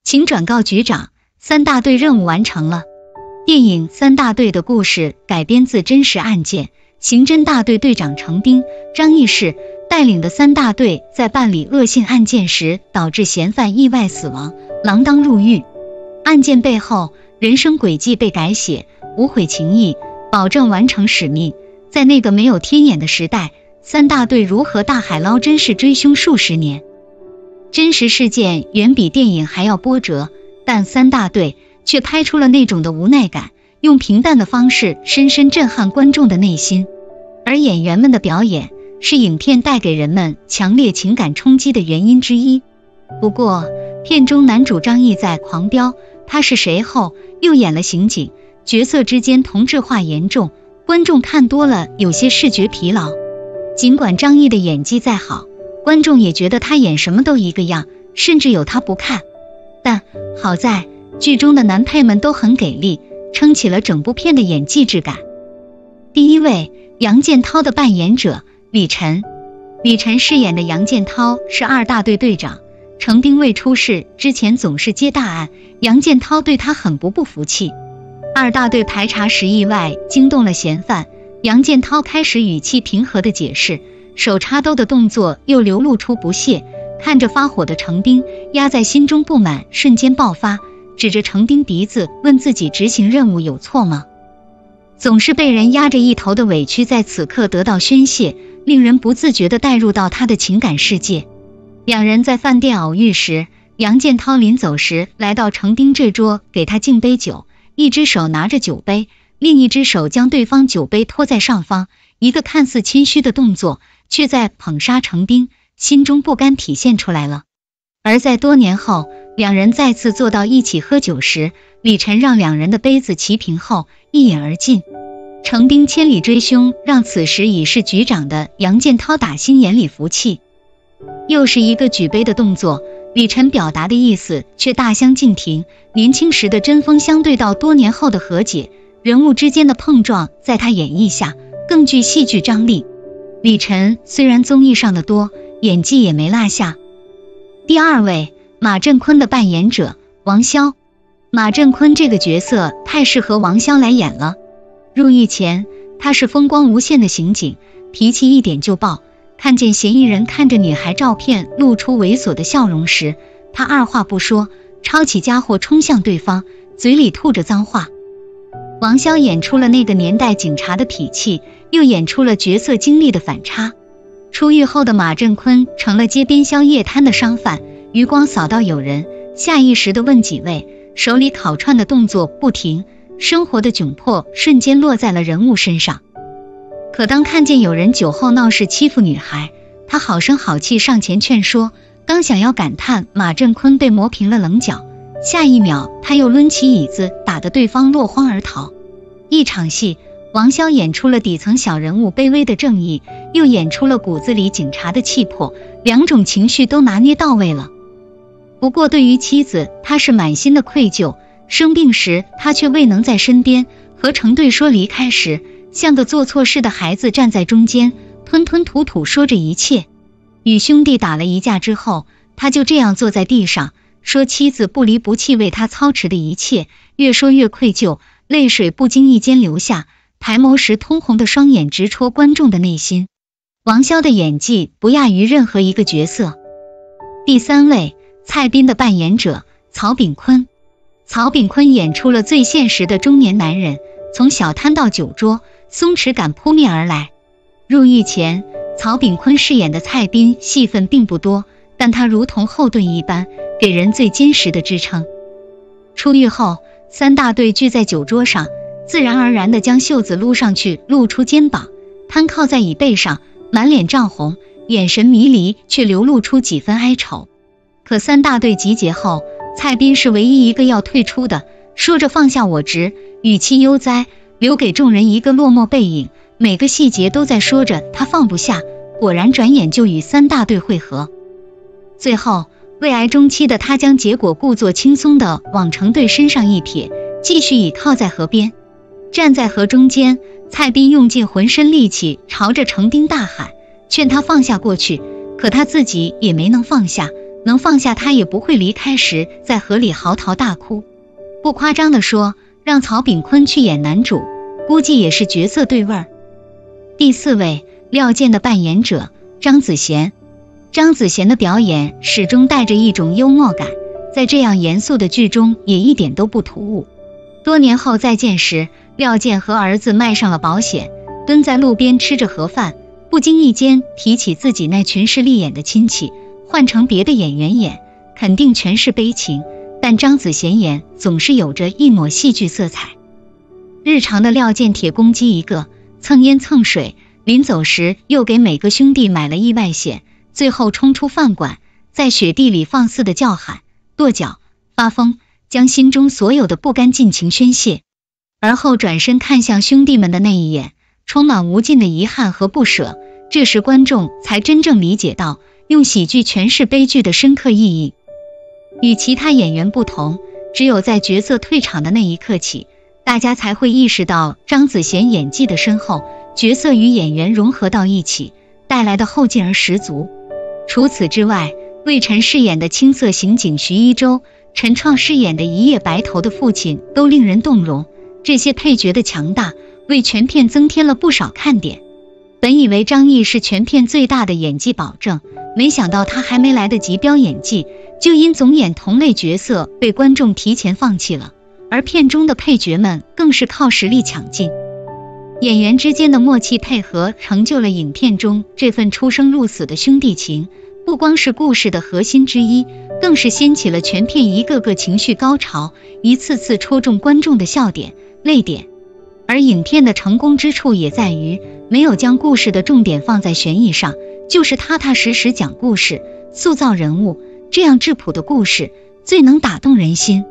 请转告局长，三大队任务完成了。电影《三大队》的故事改编自真实案件，刑侦大队队长程兵、张义士带领的三大队在办理恶性案件时，导致嫌犯意外死亡，锒铛入狱。案件背后，人生轨迹被改写，无悔情义，保证完成使命。在那个没有天眼的时代，三大队如何大海捞针是追凶数十年。真实事件远比电影还要波折，但三大队却拍出了那种的无奈感，用平淡的方式深深震撼观众的内心。而演员们的表演是影片带给人们强烈情感冲击的原因之一。不过，片中男主张译在《狂飙他是谁》后，又演了刑警，角色之间同质化严重，观众看多了有些视觉疲劳。尽管张译的演技再好，观众也觉得他演什么都一个样，甚至有他不看。但好在剧中的男配们都很给力，撑起了整部片的演技质感。第一位，杨建涛的扮演者李晨。李晨饰演的杨建涛是二大队队长，程兵未出事之前总是接大案，杨建涛对他很不服气。二大队排查时意外惊动了嫌犯，杨建涛开始语气平和的解释，手插兜的动作又流露出不屑，看着发火的程兵，压在心中不满瞬间爆发，指着程兵鼻子问自己执行任务有错吗？总是被人压着一头的委屈在此刻得到宣泄，令人不自觉地带入到他的情感世界。两人在饭店偶遇时，杨建涛临走时来到程兵这桌给他敬杯酒，一只手拿着酒杯，另一只手将对方酒杯托在上方，一个看似谦虚的动作，却在捧杀程兵，心中不甘体现出来了。而在多年后，两人再次坐到一起喝酒时，李晨让两人的杯子齐平后一饮而尽。程兵千里追凶，让此时已是局长的杨建涛打心眼里服气。又是一个举杯的动作，李晨表达的意思却大相径庭，年轻时的针锋相对到多年后的和解，人物之间的碰撞在他演绎下更具戏剧张力。李晨虽然综艺上的多，演技也没落下。第二位，马振坤的扮演者王骁。马振坤这个角色太适合王骁来演了。入狱前，他是风光无限的刑警，脾气一点就爆，看见嫌疑人看着女孩照片露出猥琐的笑容时，他二话不说，抄起家伙冲向对方，嘴里吐着脏话。王骁演出了那个年代警察的痞气，又演出了角色经历的反差。出狱后的马振坤成了街边宵夜摊的商贩，余光扫到有人，下意识地问几位，手里烤串的动作不停，生活的窘迫瞬间落在了人物身上。可当看见有人酒后闹事欺负女孩，他好声好气上前劝说，刚想要感叹马振坤被磨平了棱角，下一秒他又抡起椅子打得对方落荒而逃。一场戏，王骁演出了底层小人物卑微的正义，又演出了骨子里警察的气魄，两种情绪都拿捏到位了。不过对于妻子，他是满心的愧疚，生病时他却未能在身边，和程队说离开时，像个做错事的孩子站在中间，吞吞吐吐说着一切。与兄弟打了一架之后，他就这样坐在地上，说妻子不离不弃为他操持的一切，越说越愧疚，泪水不经意间流下，抬眸时通红的双眼直戳观众的内心。王骁的演技不亚于任何一个角色。第三位，蔡斌的扮演者曹炳坤。曹炳坤演出了最现实的中年男人，从小摊到酒桌，松弛感扑面而来。入狱前，曹炳坤饰演的蔡斌戏份并不多，但他如同后盾一般，给人最坚实的支撑。出狱后，三大队聚在酒桌上，自然而然地将袖子撸上去，露出肩膀，瘫靠在椅背上，满脸涨红，眼神迷离，却流露出几分哀愁。可三大队集结后，蔡斌是唯一一个要退出的，说着放下我执，语气悠哉，留给众人一个落寞背影，每个细节都在说着他放不下，果然转眼就与三大队会合。最后，为癌中期的他将结果故作轻松地往程队身上一撇，继续倚靠在河边。站在河中间，蔡斌用尽浑身力气朝着程兵大喊，劝他放下过去，可他自己也没能放下，能放下他也不会离开时在河里嚎啕大哭。不夸张地说，让曹炳坤去演男主，估计也是角色对味儿。第4位，廖健的扮演者张子贤。张子贤的表演始终带着一种幽默感，在这样严肃的剧中也一点都不突兀。多年后再见时，廖健和儿子卖上了保险，蹲在路边吃着盒饭，不经意间提起自己那群是立演的亲戚，换成别的演员演，肯定全是悲情，但张子贤演总是有着一抹戏剧色彩。日常的廖健铁公鸡一个，蹭烟蹭水，临走时又给每个兄弟买了意外险，最后冲出饭馆，在雪地里放肆的叫喊、跺脚、发疯，将心中所有的不甘尽情宣泄。而后转身看向兄弟们的那一眼，充满无尽的遗憾和不舍，这时观众才真正理解到用喜剧诠释悲剧的深刻意义。与其他演员不同，只有在角色退场的那一刻起，大家才会意识到张子贤演技的深厚，角色与演员融合到一起带来的后劲儿十足。除此之外，魏晨饰演的青涩刑警徐一舟，陈创饰演的一夜白头的父亲都令人动容。这些配角的强大为全片增添了不少看点。本以为张译是全片最大的演技保证，没想到他还没来得及飙演技，就因总演同类角色被观众提前放弃了。而片中的配角们更是靠实力抢镜，演员之间的默契配合成就了影片中这份出生入死的兄弟情，不光是故事的核心之一，更是掀起了全片一个个情绪高潮，一次次戳中观众的笑点、泪点。而影片的成功之处也在于没有将故事的重点放在悬疑上，就是踏踏实实讲故事、塑造人物，这样质朴的故事最能打动人心。